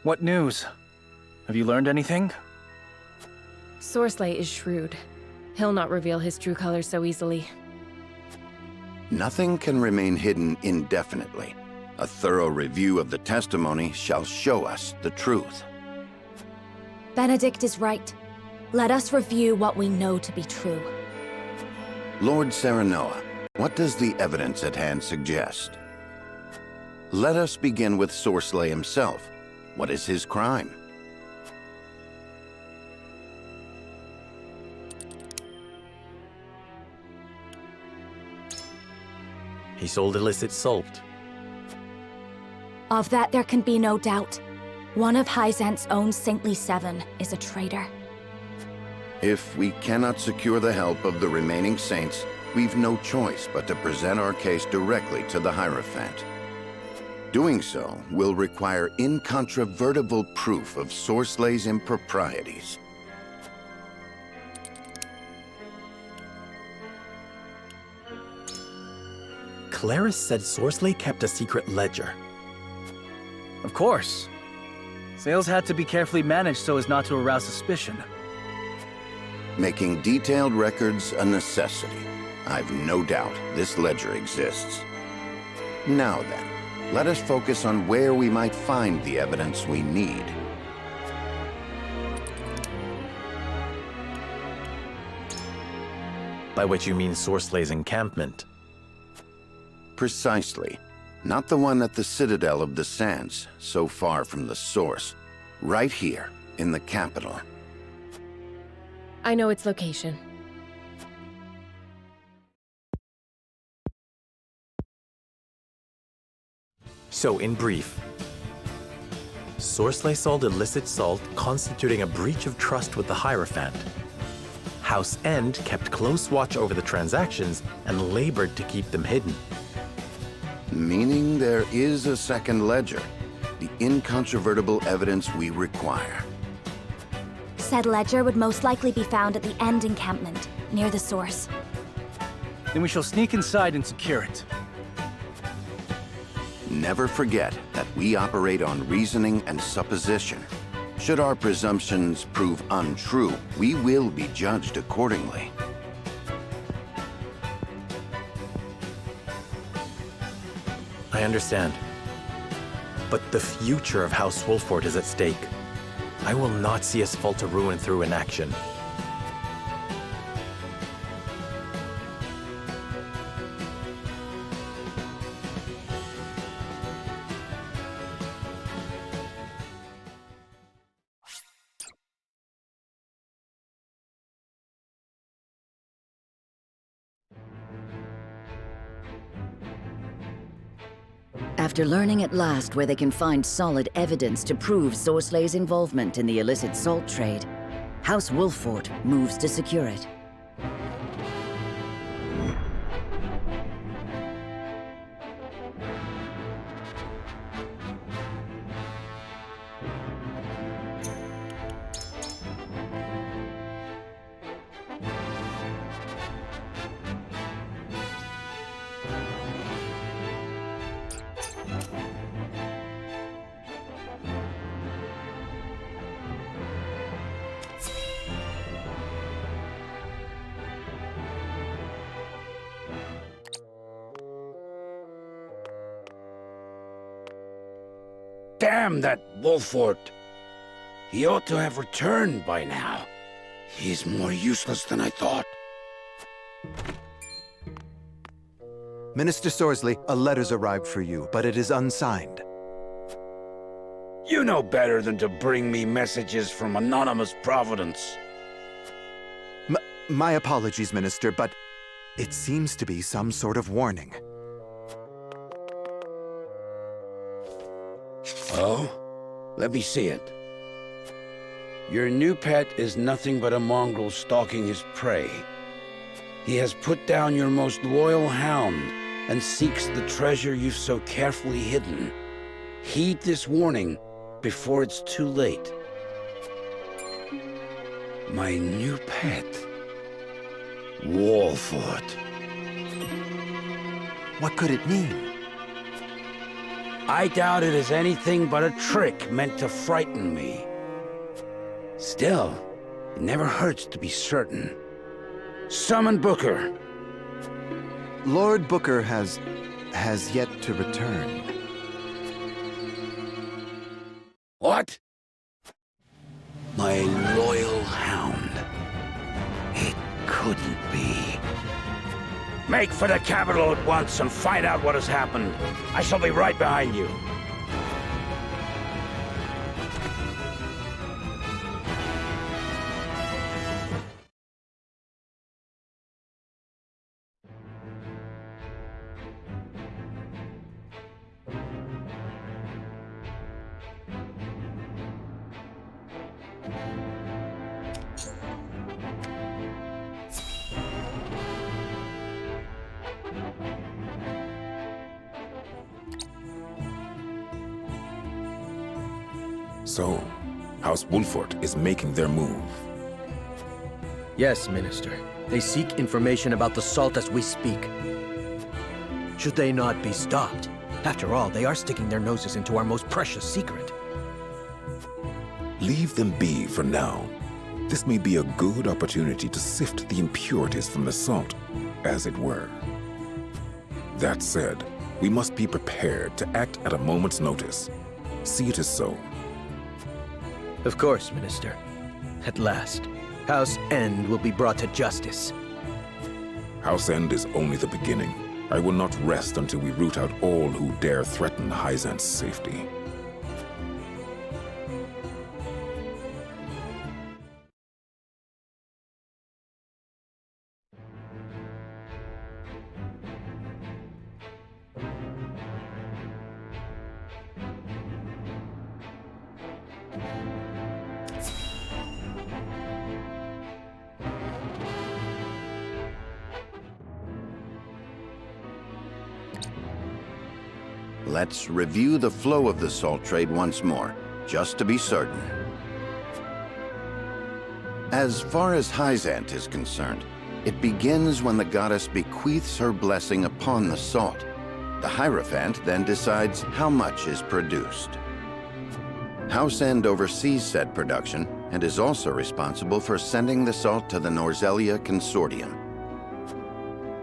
What news? Have you learned anything? Sorsley is shrewd. He'll not reveal his true colors so easily. Nothing can remain hidden indefinitely. A thorough review of the testimony shall show us the truth. Benedict is right. Let us review what we know to be true. Lord Serenoa, what does the evidence at hand suggest? Let us begin with Sorsley himself. What is his crime? He sold illicit salt. Of that there can be no doubt. One of Hyzant's own saintly 7 is a traitor. If we cannot secure the help of the remaining saints, we've no choice but to present our case directly to the Hierophant. Doing so will require incontrovertible proof of Sorsley's improprieties. Clarice said Sorsley kept a secret ledger. Of course. Sales had to be carefully managed so as not to arouse suspicion. Making detailed records a necessity. I've no doubt this ledger exists. Now then, let us focus on where we might find the evidence we need. By which you mean Sorsley's encampment. Precisely. Not the one at the Citadel of the Sands, so far from the source. Right here, in the capital. I know its location. So, in brief, Sorsley sold illicit salt, constituting a breach of trust with the Hierophant. House End kept close watch over the transactions and labored to keep them hidden. Meaning there is a second ledger. The incontrovertible evidence we require. Said ledger would most likely be found at the End encampment, near the source. Then we shall sneak inside and secure it. Never forget that we operate on reasoning and supposition. Should our presumptions prove untrue, we will be judged accordingly. I understand. But the future of House Wolford is at stake. I will not see us fall to ruin through inaction. After learning at last where they can find solid evidence to prove Sorsley's involvement in the illicit salt trade, House Wolford moves to secure it. Damn that Wolford! He ought to have returned by now. He's more useless than I thought. Minister Sorsley, a letter's arrived for you, but it is unsigned. You know better than to bring me messages from anonymous Providence. My apologies, Minister, but it seems to be some sort of warning. Oh? Let me see it. Your new pet is nothing but a mongrel stalking his prey. He has put down your most loyal hound and seeks the treasure you've so carefully hidden. Heed this warning before it's too late. My new pet. Wolford. What could it mean? I doubt it is anything but a trick meant to frighten me. Still, it never hurts to be certain. Summon Booker. Lord Booker has yet to return. What? My loyal hound. It couldn't be. Make for the capital at once and find out what has happened. I shall be right behind you. So, House Wolford is making their move. Yes, Minister. They seek information about the salt as we speak. Should they not be stopped? After all, they are sticking their noses into our most precious secret. Leave them be for now. This may be a good opportunity to sift the impurities from the salt, as it were. That said, we must be prepared to act at a moment's notice. See it as so. Of course, Minister. At last, House End will be brought to justice. House End is only the beginning. I will not rest until we root out all who dare threaten Hyzant's safety. Let's review the flow of the salt trade once more, just to be certain. As far as Hyzant is concerned, it begins when the goddess bequeaths her blessing upon the salt. The Hierophant then decides how much is produced. House End oversees said production and is also responsible for sending the salt to the Norzelia Consortium.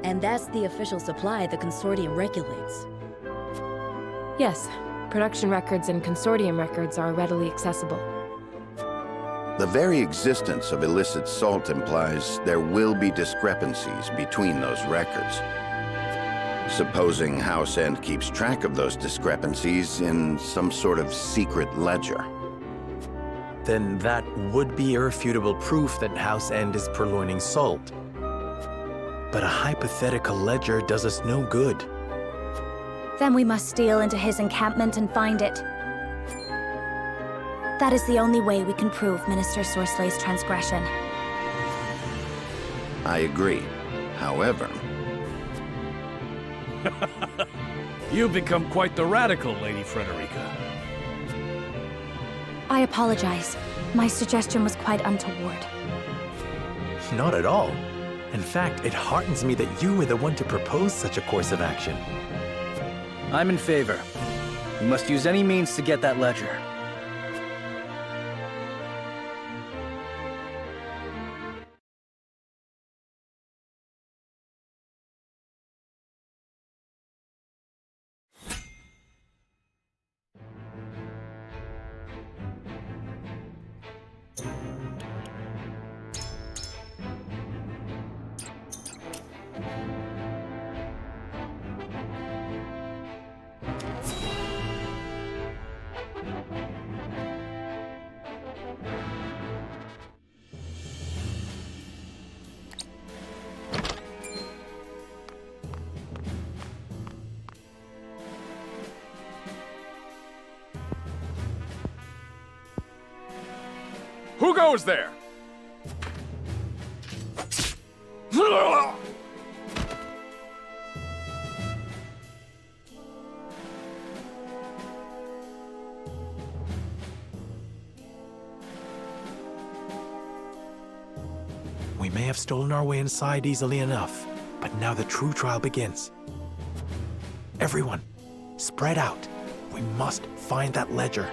And that's the official supply the Consortium regulates. Yes, production records and consortium records are readily accessible. The very existence of illicit salt implies there will be discrepancies between those records. Supposing House End keeps track of those discrepancies in some sort of secret ledger. Then that would be irrefutable proof that House End is purloining salt. But a hypothetical ledger does us no good. Then we must steal into his encampment and find it. That is the only way we can prove Minister Sorsley's transgression. I agree. However... You've become quite the radical, Lady Frederica. I apologize. My suggestion was quite untoward. Not at all. In fact, it heartens me that you were the one to propose such a course of action. I'm in favor. We must use any means to get that ledger. Who goes there? We may have stolen our way inside easily enough, but now the true trial begins. Everyone, spread out. We must find that ledger.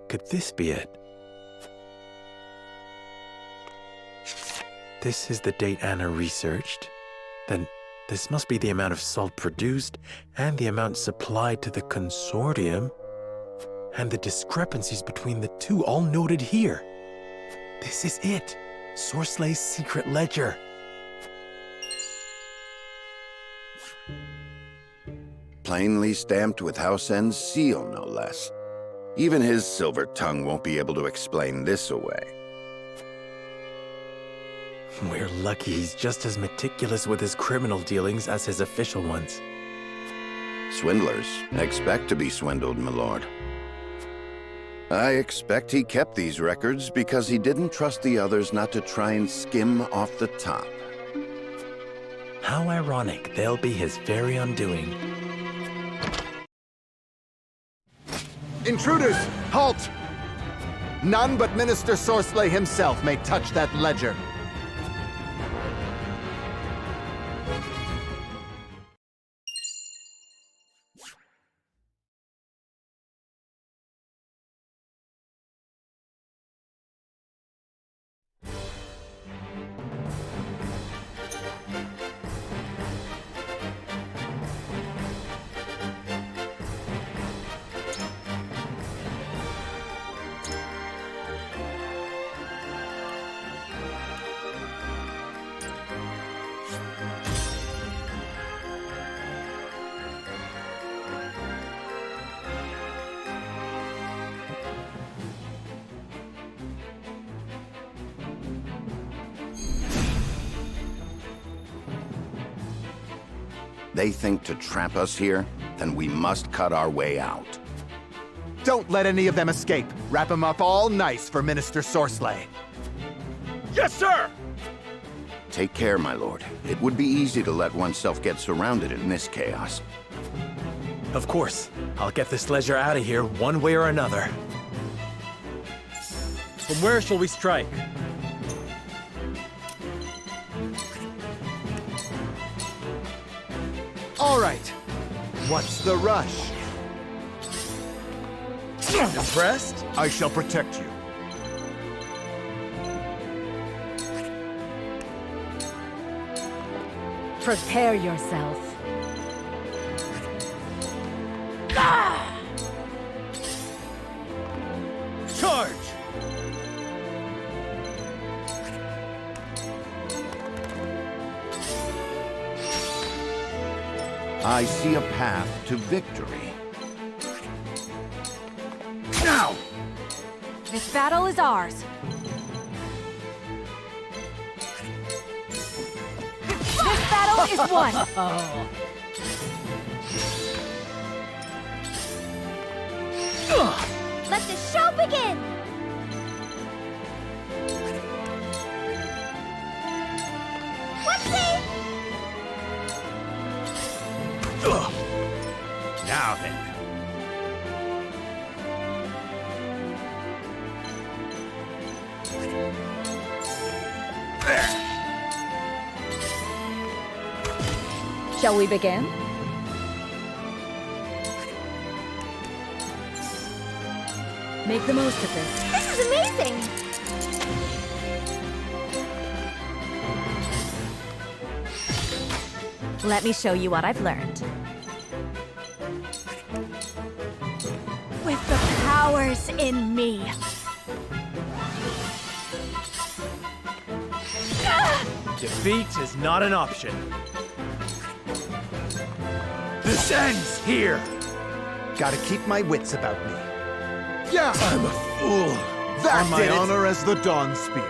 Could this be it? This is the date Anna researched. Then this must be the amount of salt produced and the amount supplied to the consortium. And the discrepancies between the two all noted here. This is it. Sorsley's secret ledger. Plainly stamped with House End's seal, no less. Even his silver tongue won't be able to explain this away. We're lucky he's just as meticulous with his criminal dealings as his official ones. Swindlers expect to be swindled, my lord. I expect he kept these records because he didn't trust the others not to try and skim off the top. How ironic they'll be his very undoing. Intruders, halt! None but Minister Sorsley himself may touch that ledger. They think to trap us here, then we must cut our way out. Don't let any of them escape. Wrap them up all nice for Minister Sorsley. Yes, sir! Take care, my lord. It would be easy to let oneself get surrounded in this chaos. Of course. I'll get this ledger out of here one way or another. From where shall we strike? All right. What's the rush? Impressed? I shall protect you. Prepare yourself. Charge! I see a path to victory. Now! This battle is ours. This battle is won. Let the show begin. Whoopsie! Now then. Shall we begin? Make the most of this. This is amazing. Let me show you what I've learned. With the powers in me. Defeat is not an option. This ends here! Gotta keep my wits about me. Yeah! I'm a fool! That On my did it. honor as the Dawn Spear.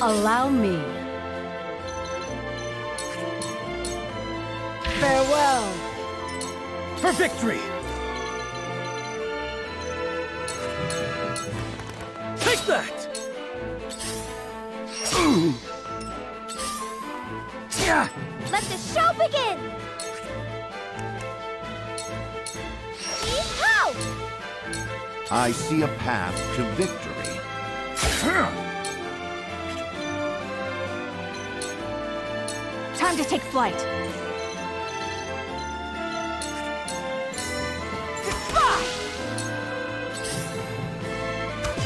Allow me. Farewell. For victory! Take that! Let the show begin. I see a path to victory. Time to take flight.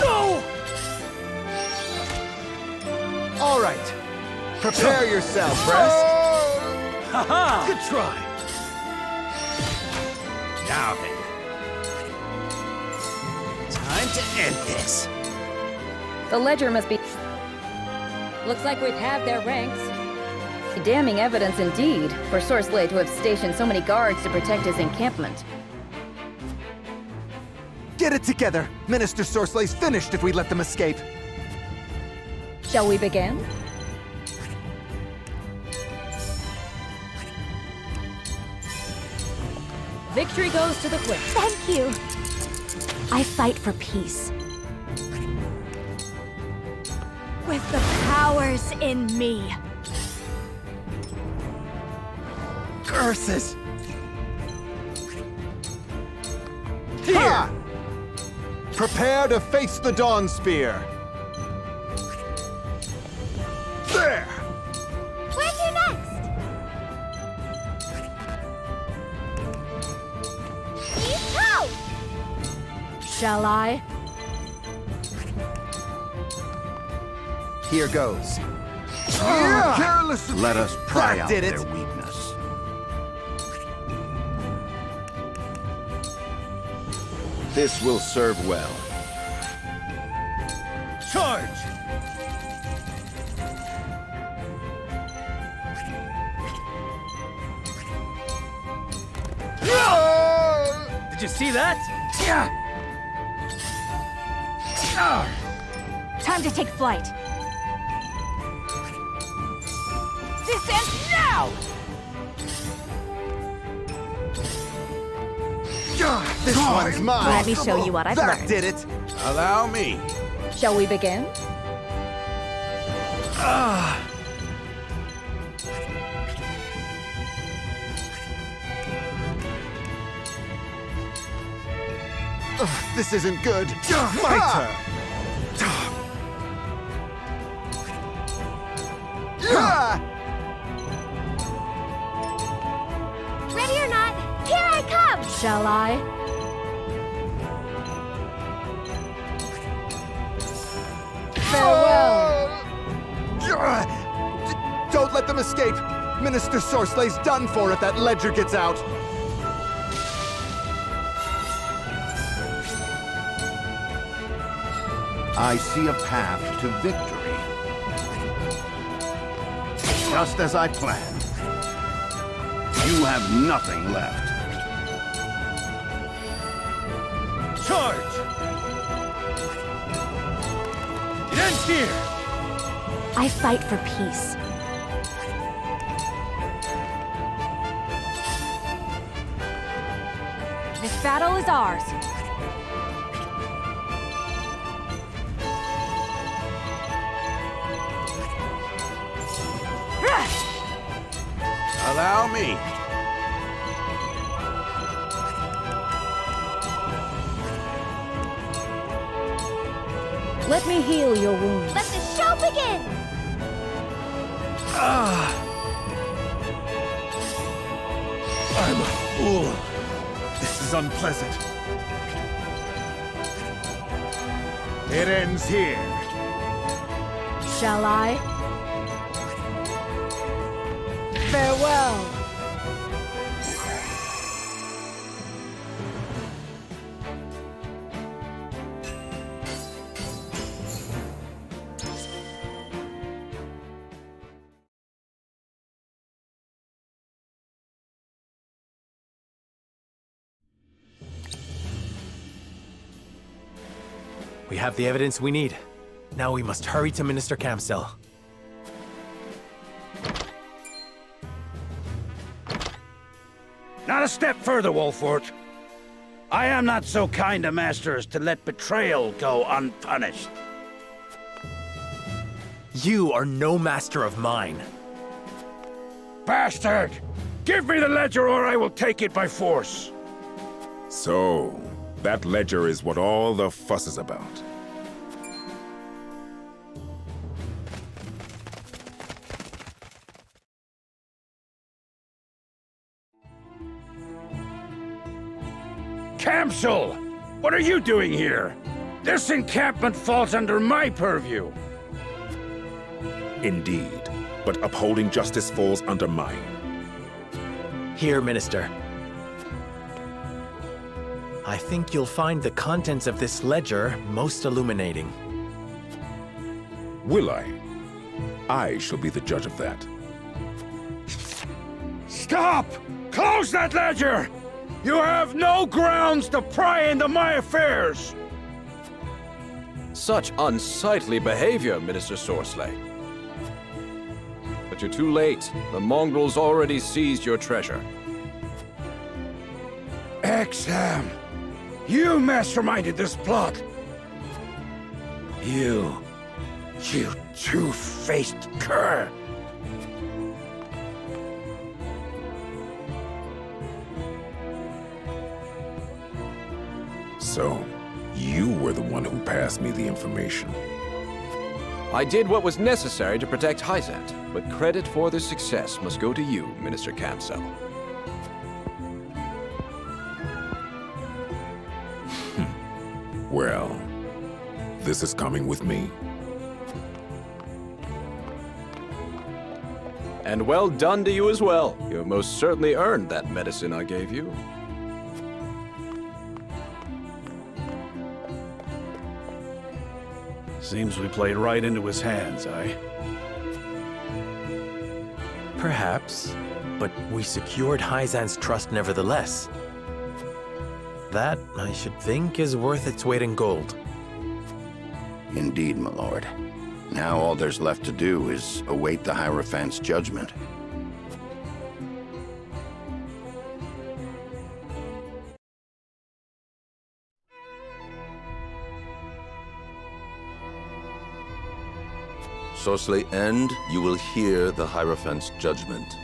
Go! All right. Prepare yourself, Brest. Haha! Good try. Now then. Time to end this. The ledger must be... Looks like we've halved their ranks. Damning evidence indeed for Sorsley to have stationed so many guards to protect his encampment. Get it together. Minister Sorsley's finished if we let them escape. Shall we begin? Victory goes to the quick. Thank you. I fight for peace. With the powers in me. Curses! Here! Prepare to face the Dawn Spear. There! Where's your next? Go! Shall I? Here goes. Carelessness! Let us pry out did it. their weakness. This will serve well. Charge! Did you see that? Time to take flight. This ends now! This one's mine. Let me show you what I've That learned. did it. Allow me. Shall we begin? This isn't good. My turn. Ready or not, here I come! Shall I? Farewell! Don't let them escape! Minister Sorsley's done for if that ledger gets out! I see a path to victory. Just as I planned. You have nothing left. Charge! It ends here! I fight for peace. This battle is ours. Allow me. Let me heal your wounds. Let the show begin! I'm a fool. This is unpleasant. It ends here. Shall I? Farewell. We have the evidence we need. Now we must hurry to Minister Campsell. Not a step further, Wolfort. I am not so kind a master as to let betrayal go unpunished. You are no master of mine. Bastard! Give me the ledger or I will take it by force. So, That ledger is what all the fuss is about. Camsel! What are you doing here? This encampment falls under my purview. Indeed, but upholding justice falls under mine. Here, Minister. I think you'll find the contents of this ledger most illuminating. Will I? I shall be the judge of that. Stop! Close that ledger! You have no grounds to pry into my affairs! Such unsightly behavior, Minister Sorsley. But you're too late. The mongrels already seized your treasure. Exam! You masterminded this plot! You two-faced cur! So, you were the one who passed me the information. I did what was necessary to protect Hyzant, but credit for this success must go to you, Minister Camsel. Well, this is coming with me. And well done to you as well. You have most certainly earned that medicine I gave you. Seems we played right into his hands, eh? Perhaps, but we secured Hyzant's trust nevertheless. That, I should think, is worth its weight in gold. Indeed, my lord. Now all there's left to do is await the Hierophant's judgment. Sorsley End, you will hear the Hierophant's judgment.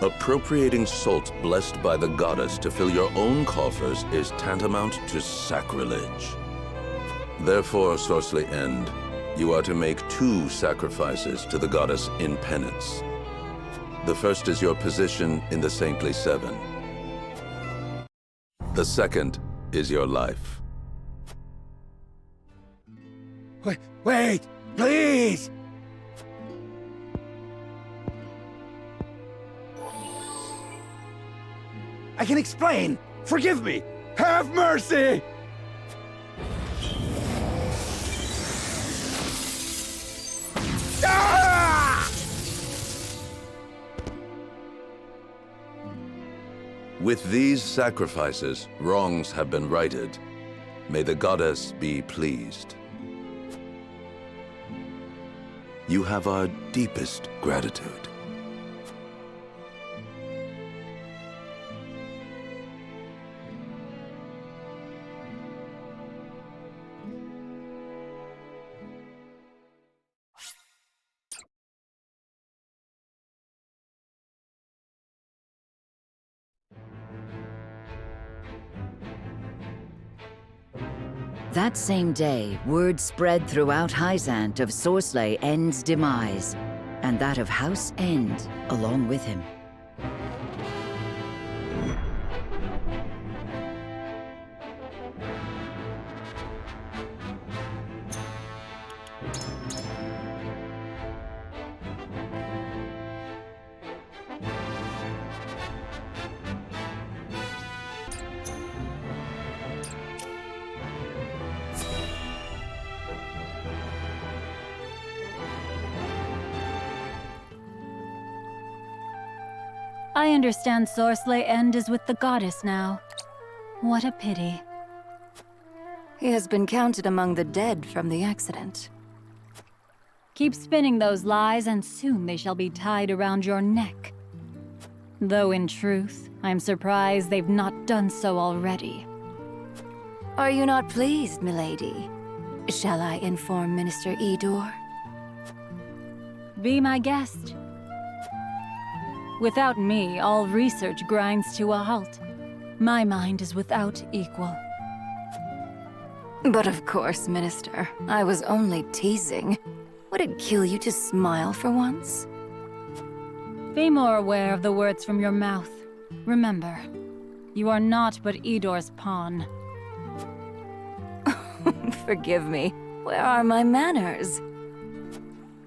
Appropriating salt blessed by the goddess to fill your own coffers is tantamount to sacrilege. Therefore, Sorsley End, you are to make 2 sacrifices to the goddess in penance. The first is your position in the Saintly Seven. The second is your life. Wait, please! I can explain! Forgive me! Have mercy! Ah! With these sacrifices, wrongs have been righted. May the goddess be pleased. You have our deepest gratitude. That same day, word spread throughout Hyzant of Sorsley End's demise, and that of House End along with him. I understand Sorsley End is with the goddess now. What a pity. He has been counted among the dead from the accident. Keep spinning those lies, and soon they shall be tied around your neck. Though in truth, I'm surprised they've not done so already. Are you not pleased, milady? Shall I inform Minister Edor? Be my guest. Without me, all research grinds to a halt. My mind is without equal. But of course, Minister. I was only teasing. Would it kill you to smile for once? Be more aware of the words from your mouth. Remember, you are not but Idor's pawn. Forgive me. Where are my manners?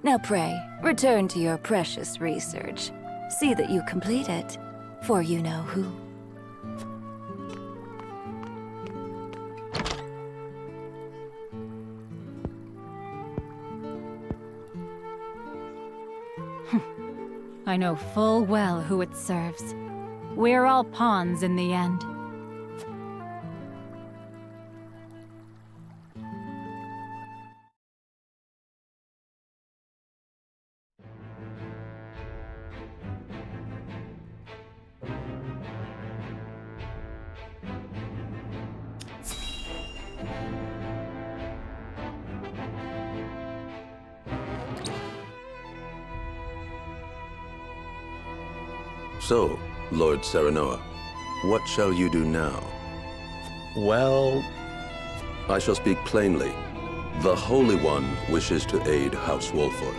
Now pray, return to your precious research. See that you complete it, for you know who. I know full well who it serves. We're all pawns in the end. So, Lord Serenoa, what shall you do now? Well, I shall speak plainly. The Holy One wishes to aid House Wolford.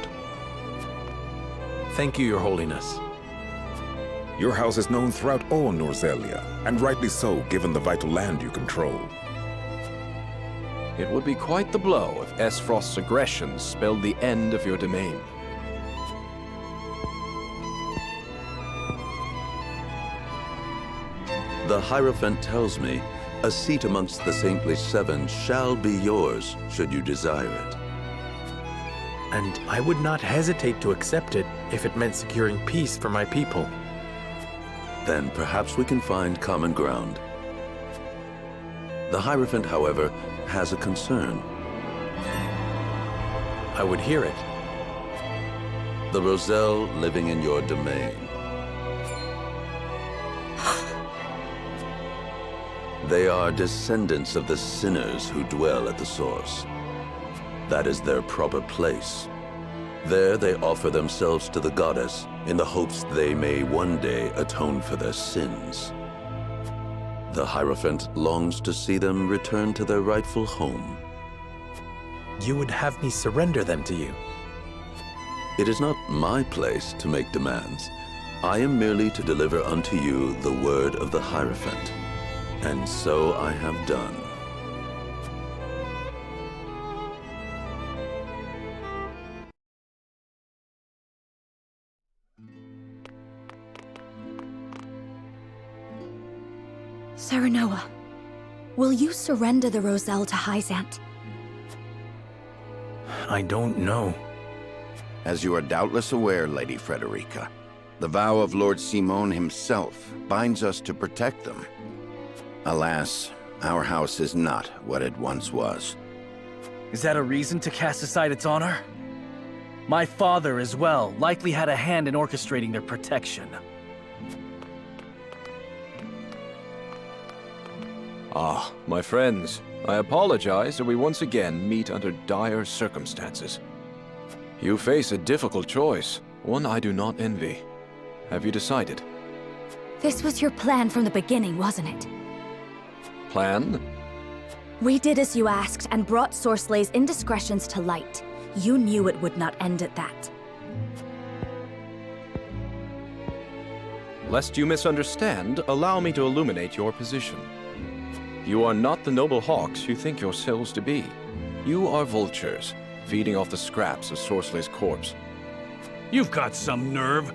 thank you, Your Holiness. Your house is known throughout all Norzelia, and rightly so, given the vital land you control. It would be quite the blow if Esfrost's aggression spelled the end of your domain. The Hierophant tells me a seat amongst the Saintly Seven shall be yours, should you desire it. And I would not hesitate to accept it if it meant securing peace for my people. Then perhaps we can find common ground. The Hierophant, however, has a concern. I would hear it. The Roselle living in your domain. They are descendants of the sinners who dwell at the source. That is their proper place. There they offer themselves to the goddess in the hopes they may one day atone for their sins. The Hierophant longs to see them return to their rightful home. You would have me surrender them to you? It is not my place to make demands. I am merely to deliver unto you the word of the Hierophant. And so I have done. Serenoa, will you surrender the Roselle to Hyzant? I don't know. As you are doubtless aware, Lady Frederica, the vow of Lord Simon himself binds us to protect them. Alas, our house is not what it once was. Is that a reason to cast aside its honor? My father, as well, likely had a hand in orchestrating their protection. Ah, my friends, I apologize that we once again meet under dire circumstances. You face a difficult choice, one I do not envy. Have you decided? This was your plan from the beginning, wasn't it? Plan? We did as you asked and brought Sorsley's indiscretions to light. You knew it would not end at that. Lest you misunderstand, allow me to illuminate your position. You are not the noble hawks you think yourselves to be. You are vultures, feeding off the scraps of Sorsley's corpse. You've got some nerve.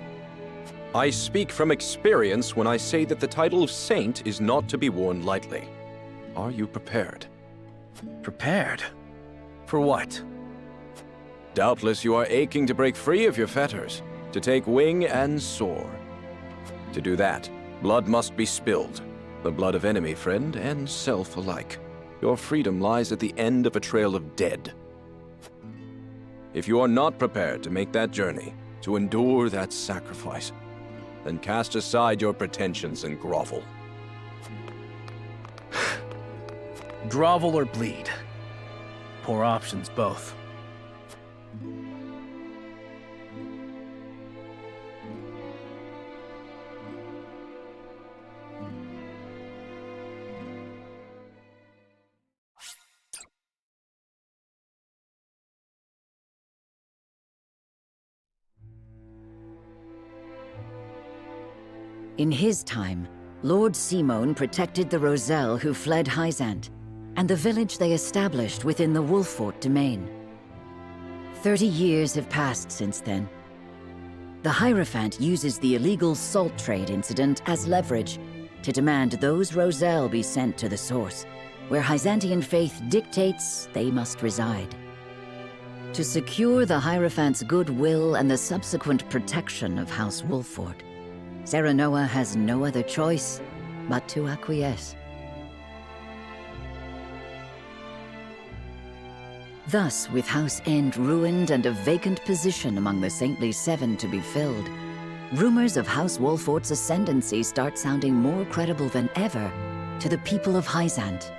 I speak from experience when I say that the title of saint is not to be worn lightly. Are you prepared? Prepared? For what? Doubtless you are aching to break free of your fetters, to take wing and soar. To do that, blood must be spilled. The blood of enemy, friend, and self alike. Your freedom lies at the end of a trail of dead. If you are not prepared to make that journey, to endure that sacrifice, then cast aside your pretensions and grovel. Grovel or bleed. Poor options, both. In his time, Lord Simone protected the Roselle who fled Hyzant, and the village they established within the Wolffort domain. 30 years have passed since then. The Hierophant uses the illegal salt trade incident as leverage to demand those Roselle be sent to the source, where Hyzantian faith dictates they must reside. To secure the Hierophant's goodwill and the subsequent protection of House Wolffort, Serenoa has no other choice but to acquiesce. Thus, with House End ruined and a vacant position among the Saintly Seven to be filled, rumors of House Wolffort's ascendancy start sounding more credible than ever to the people of Hyzant.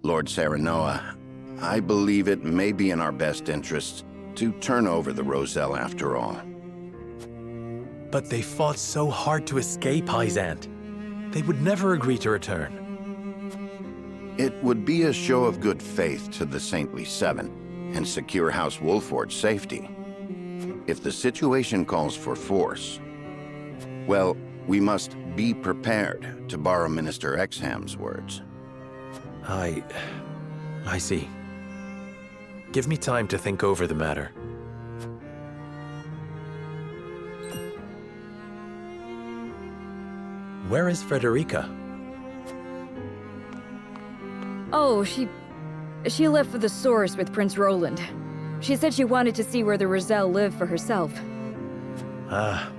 Lord Serenoa, I believe it may be in our best interests to turn over the Roselle after all. But they fought so hard to escape Hyzant. They would never agree to return. It would be a show of good faith to the Saintly Seven and secure House Wolffort's safety. If the situation calls for force, well, we must be prepared, to borrow Minister Exham's words. I see. Give me time to think over the matter. Where is Frederica? Oh, she left for the source with Prince Roland. She said she wanted to see where the Roselle lived for herself. Ah,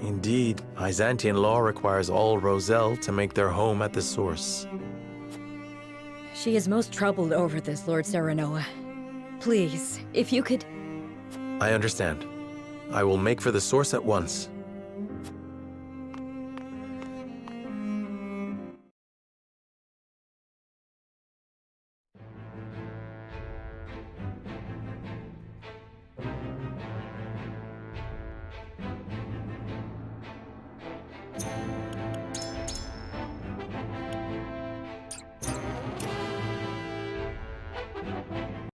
indeed. Byzantine law requires all Roselle to make their home at the source. She is most troubled over this, Lord Serenoa. Please, if you could... I understand. I will make for the source at once.